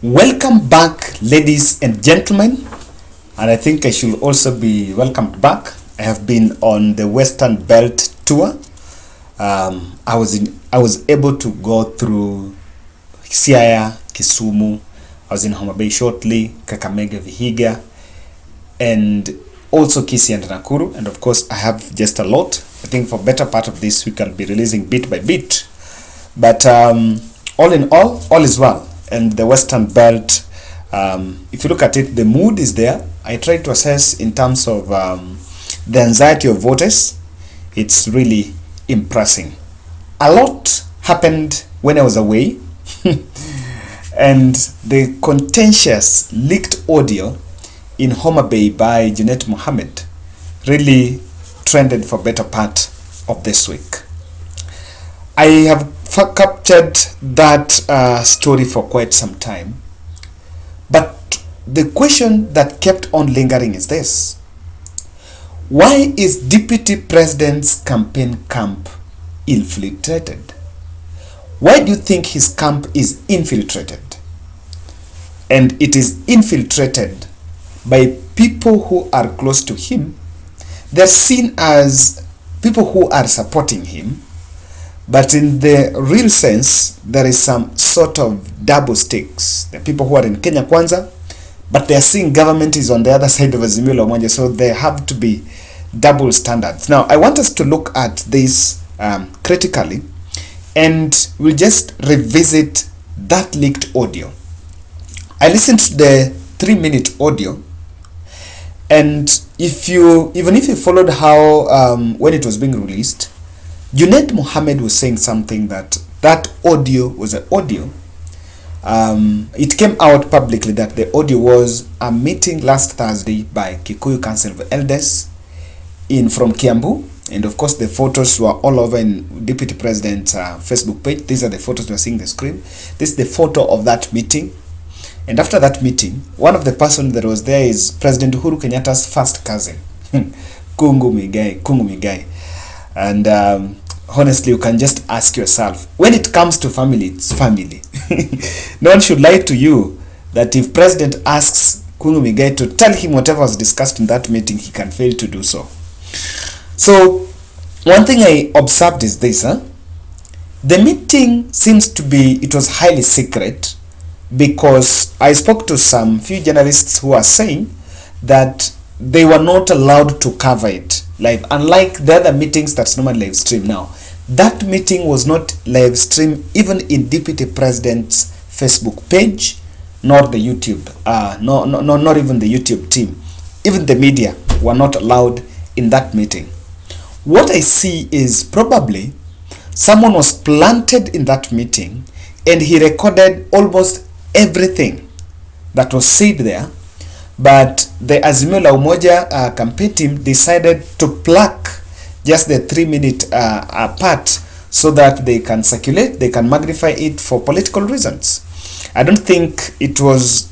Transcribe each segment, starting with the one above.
Welcome back, ladies and gentlemen, and I think I should also be welcomed back. I have been on the Western Belt tour. I was able to go through Siaya, Kisumu. I was in Homa Bay shortly, Kakamega, Vihiga, and also Kisii and Nakuru. And of course, I have just a lot. I think for better part of this week, I'll be releasing bit by bit. But all in all is well. And the Western Belt, if you look at it, the mood is there. I try to assess in terms of the anxiety of voters. It's really impressing. A lot happened when I was away. And the contentious leaked audio in Homa Bay by Junet Mohammed really trended for better part of this week. I have captured that story for quite some time, but the question that kept on lingering is this: why is Deputy President's campaign camp infiltrated? Why do you think his camp is infiltrated? And it is infiltrated by people who are close to him. They're seen as people who are supporting him, but in the real sense, there is some sort of double stakes. The people who are in Kenya Kwanza, but they are seeing government is on the other side of Azimio la Umoja, so there have to be double standards. Now, I want us to look at this critically, and we'll just revisit that leaked audio. I listened to the 3-minute audio, and even if you followed how when it was being released, Junet Mohammed was saying something that audio was an audio. It came out publicly that the audio was a meeting last Thursday by Kikuyu Council of Elders from Kiambu, and of course the photos were all over in Deputy President's Facebook page. These are the photos we are seeing on the screen. This is the photo of that meeting. And after that meeting, one of the persons that was there is President Uhuru Kenyatta's first cousin, Kungu Migai. And honestly, you can just ask yourself, when it comes to family, it's family. No one should lie to you that if President asks Kungu Migai to tell him whatever was discussed in that meeting, he can fail to do so. So, one thing I observed is this, the meeting seems to be, it was highly secret, because I spoke to some few journalists who are saying that they were not allowed to cover it live, unlike the other meetings that's normally live stream. Now, that meeting was not live stream even in Deputy President's Facebook page, nor the YouTube, not even the YouTube team. Even the media were not allowed in that meeting. What I see is probably someone was planted in that meeting and he recorded almost everything that was said there, but the Azimio la Umoja campaign team decided to pluck just the 3-minute part so that they can circulate, they can magnify it for political reasons. I don't think it was,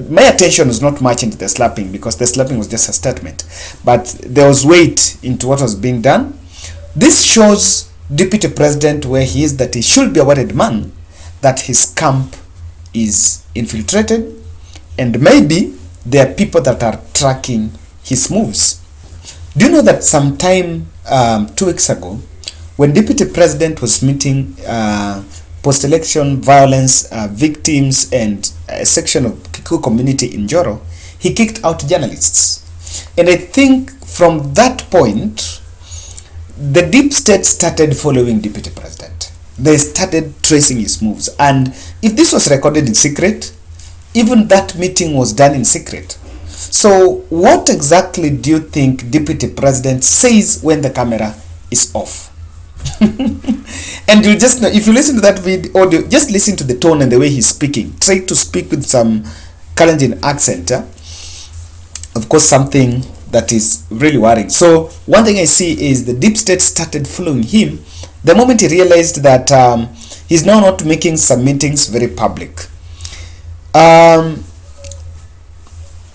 my attention was not much into the slapping, because the slapping was just a statement, but there was weight into what was being done. This shows Deputy President where he is, that he should be a worried man that his camp is infiltrated, and maybe there are people that are tracking his moves. Do you know that sometime 2 weeks ago, when Deputy President was meeting post-election violence victims and a section of Kikuyu community in Joro, he kicked out journalists. And I think from that point, the deep state started following Deputy President. They started tracing his moves. And if this was recorded in secret, even that meeting was done in secret. So what exactly do you think Deputy President says when the camera is off? And you just know, if you listen to that video audio, just listen to the tone and the way he's speaking. Try to speak with some Kalenjin accent. Of course, something that is really worrying. So one thing I see is the deep state started following him the moment he realized that he's now not making some meetings very public.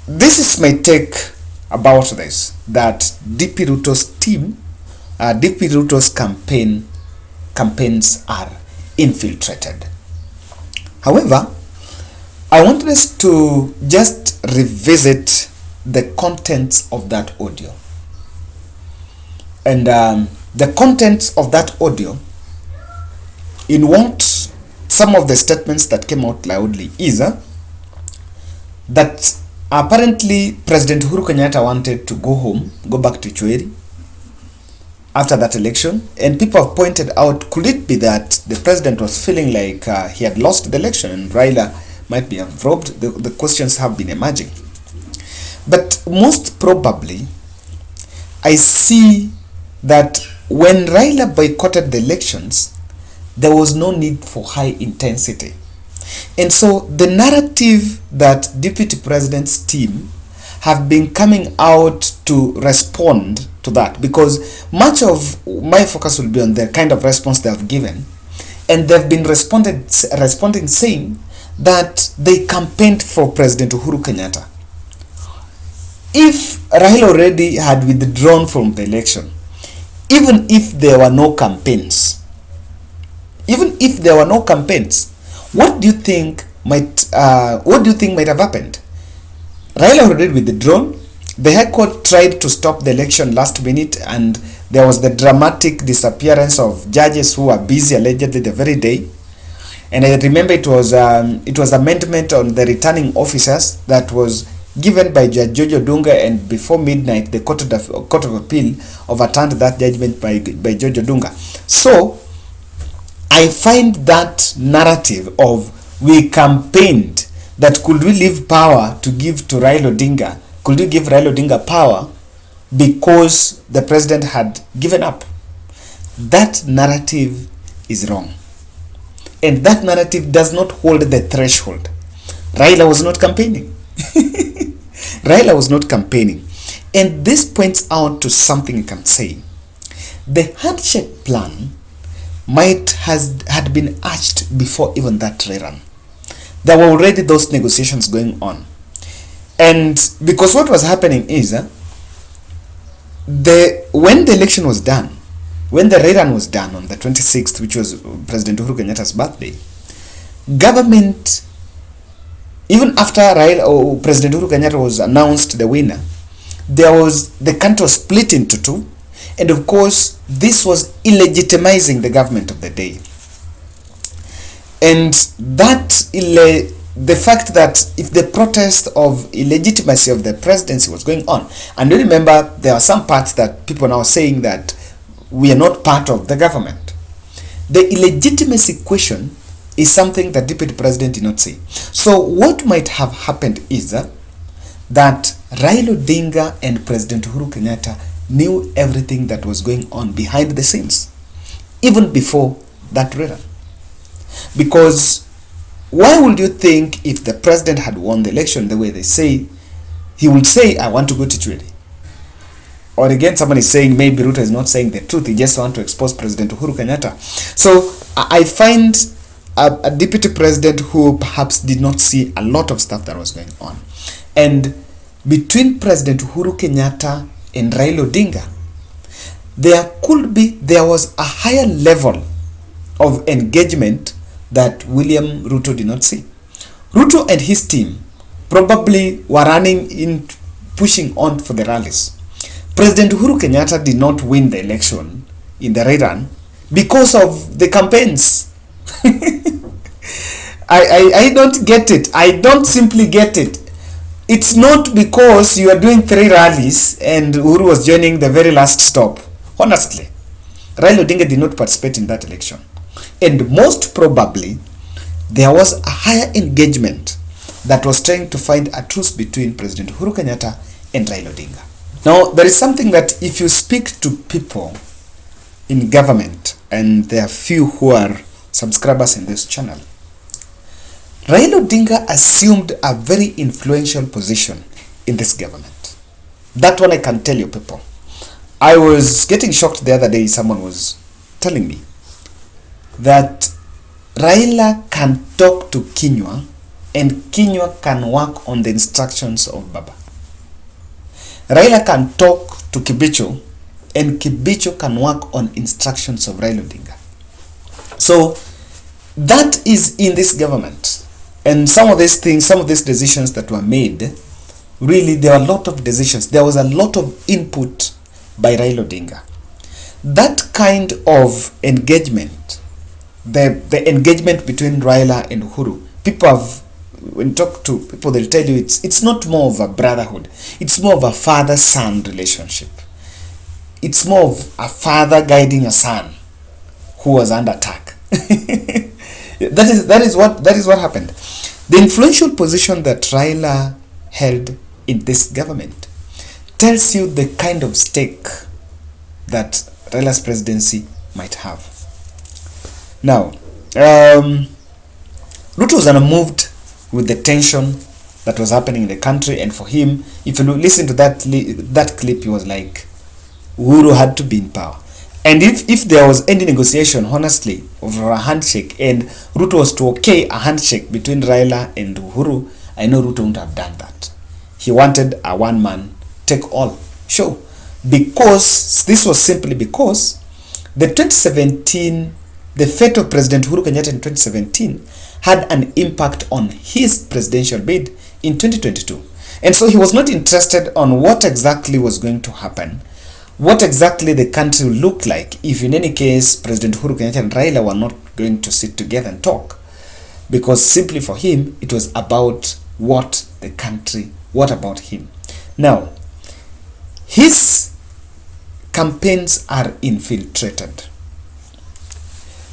This is my take about this, that DP Ruto's team, DP Ruto's campaigns are infiltrated. However, I wanted us to just revisit the contents of that audio. And the contents of that audio, in what some of the statements that came out loudly is that apparently President Uhuru Kenyatta wanted to go home, go back to Chweri after that election, and people have pointed out, could it be that the president was feeling like he had lost the election and Raila might be robbed? The questions have been emerging. But most probably, I see that when Raila boycotted the elections, there was no need for high intensity. And so the narrative that Deputy President's team have been coming out to respond to that, because much of my focus will be on the kind of response they have given, and they've been responding saying that they campaigned for President Uhuru Kenyatta. If Raila already had withdrawn from the election, even if there were no campaigns, what do you think might have happened? Raila already withdrawn. The High Court tried to stop the election last minute, and there was the dramatic disappearance of judges who were busy allegedly the very day. And I remember it was amendment on the returning officers that was given by Judge Jojo Dunga, and before midnight the Court of Appeal overturned that judgment by Jojo Dunga. So I find that narrative of we campaigned, that could we leave power to give to Raila Odinga? Could we give Raila Odinga power because the president had given up? That narrative is wrong. And that narrative does not hold the threshold. Raila was not campaigning. Raila was not campaigning. And this points out to something you can say. The handshake plan had been hatched before even that rerun. There were already those negotiations going on. And because what was happening is, when the election was done, when the rerun was done on the 26th, which was President Uhuru Kenyatta's birthday, government, even after President Uhuru Kenyatta was announced the winner, the country was split into two. And of course, this was illegitimizing the government of the day. And that the fact that if the protest of illegitimacy of the presidency was going on, and you remember there are some parts that people now saying that we are not part of the government. The illegitimacy question is something that Deputy President did not say. So what might have happened is that Raila Odinga and President Uhuru Kenyatta knew everything that was going on behind the scenes, even before that rerun. Because why would you think if the president had won the election the way they say, he would say, I want to go to Chweri? Or again, somebody is saying maybe Ruto is not saying the truth, he just wants to expose President Uhuru Kenyatta. So I find a deputy president who perhaps did not see a lot of stuff that was going on. And between President Uhuru Kenyatta and Raila Odinga, there was a higher level of engagement that William Ruto did not see. Ruto and his team probably were pushing on for the rallies. President Uhuru Kenyatta did not win the election in the rerun because of the campaigns. I don't get it. I don't simply get it. It's not because you are doing 3 rallies and Uhuru was joining the very last stop. Honestly, Raila Odinga did not participate in that election. And most probably, there was a higher engagement that was trying to find a truce between President Uhuru Kenyatta and Raila Odinga. Now, there is something that if you speak to people in government, and there are few who are subscribers in this channel, Raila Odinga assumed a very influential position in this government. That one I can tell you people. I was getting shocked the other day, someone was telling me that Raila can talk to Kinyua and Kinyua can work on the instructions of Baba. Raila can talk to Kibicho and Kibicho can work on instructions of Raila Odinga. So that is in this government. And some of these things, some of these decisions that were made, really there were a lot of decisions. There was a lot of input by Raila Odinga. That kind of engagement, the engagement between Raila and Uhuru, people have, when you talk to people, they'll tell you it's not more of a brotherhood. It's more of a father-son relationship. It's more of a father guiding a son who was under attack. that is what happened. The influential position that Raila held in this government tells you the kind of stake that Raila's presidency might have. Now, Ruto was unmoved with the tension that was happening in the country, and for him, if you listen to that clip, he was like, Uhuru had to be in power. And if there was any negotiation, honestly, over a handshake, and Ruto was to okay a handshake between Raila and Uhuru, I know Ruto wouldn't have done that. He wanted a one-man take-all show. Because, this was simply because the 2017, the fate of President Uhuru Kenyatta in 2017 had an impact on his presidential bid in 2022. And so he was not interested on what exactly was going to happen, what exactly the country would look like if in any case President Uhuru Kenyatta and Raila were not going to sit together and talk. Because simply for him, it was about what the country, what about him. Now, his campaigns are infiltrated.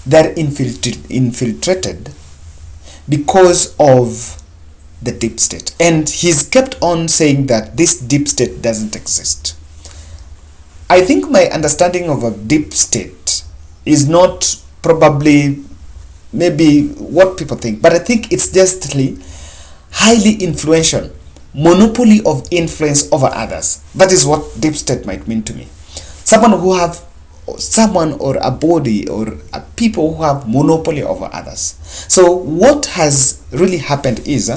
They're infiltrated because of the deep state. And he's kept on saying that this deep state doesn't exist. I think my understanding of a deep state is not probably maybe what people think, but I think it's just highly influential, monopoly of influence over others. That is what deep state might mean to me. Someone or a body or a people who have monopoly over others. So what has really happened is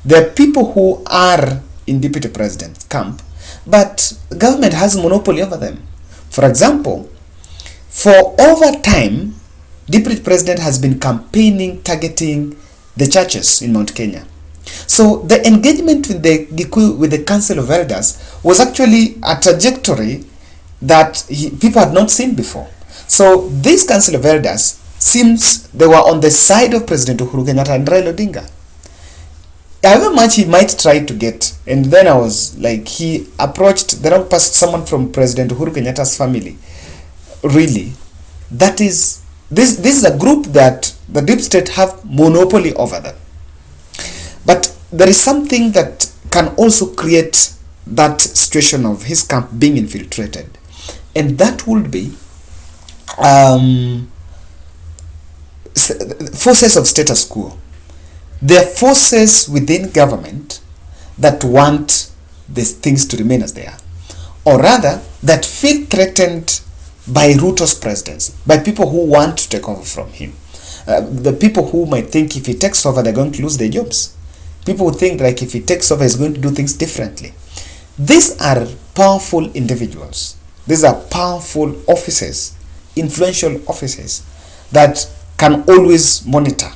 there are people who are in deputy president's camp, but government has monopoly over them. For example, for over time, deputy president has been campaigning, targeting the churches in Mount Kenya. So the engagement with the Council of Elders was actually a trajectory that people had not seen before. So this Council of Elders seems they were on the side of President Uhuru Kenyatta and Raila Odinga. However much he might try to get, and then I was like, he approached the wrong person, someone from President Uhuru Kenyatta's family. Really, that is this is a group that the deep state have monopoly over them. But there is something that can also create that situation of his camp being infiltrated, and that would be forces of status quo. There are forces within government that want these things to remain as they are, or rather that feel threatened by Ruto's presidency, by people who want to take over from him. The people who might think if he takes over, they're going to lose their jobs. People who think like if he takes over, he's going to do things differently. These are powerful individuals. These are powerful officers, influential officers that can always monitor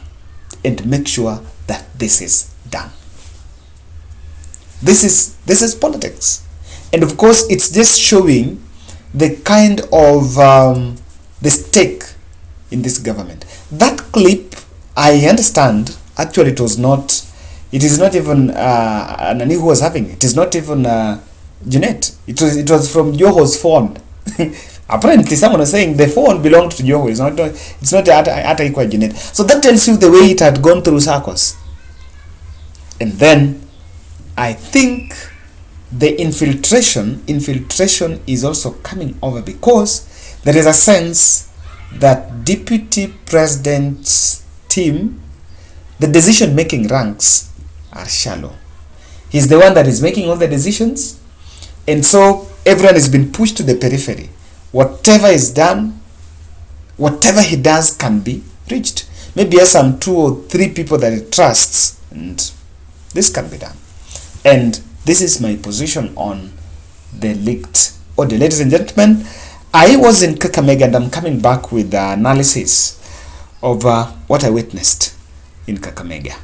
and make sure that this is done. This is politics. And of course, it's just showing the kind of the stake in this government. That clip, I understand, actually it is not even Nani who was having it. It is not even Jeanette. It was from Joho's phone. Apparently someone was saying the phone belonged to Joho. It's not Ata equal Jeanette. So that tells you the way it had gone through circles. And then I think the infiltration is also coming over because there is a sense that deputy president's team, the decision-making ranks are shallow. He's the one that is making all the decisions, and so everyone has been pushed to the periphery. Whatever is done, whatever he does can be reached. Maybe he has some 2 or 3 people that he trusts, and this can be done. And this is my position on the leaked audio. Ladies and gentlemen, I was in Kakamega and I'm coming back with the analysis of what I witnessed in Kakamega.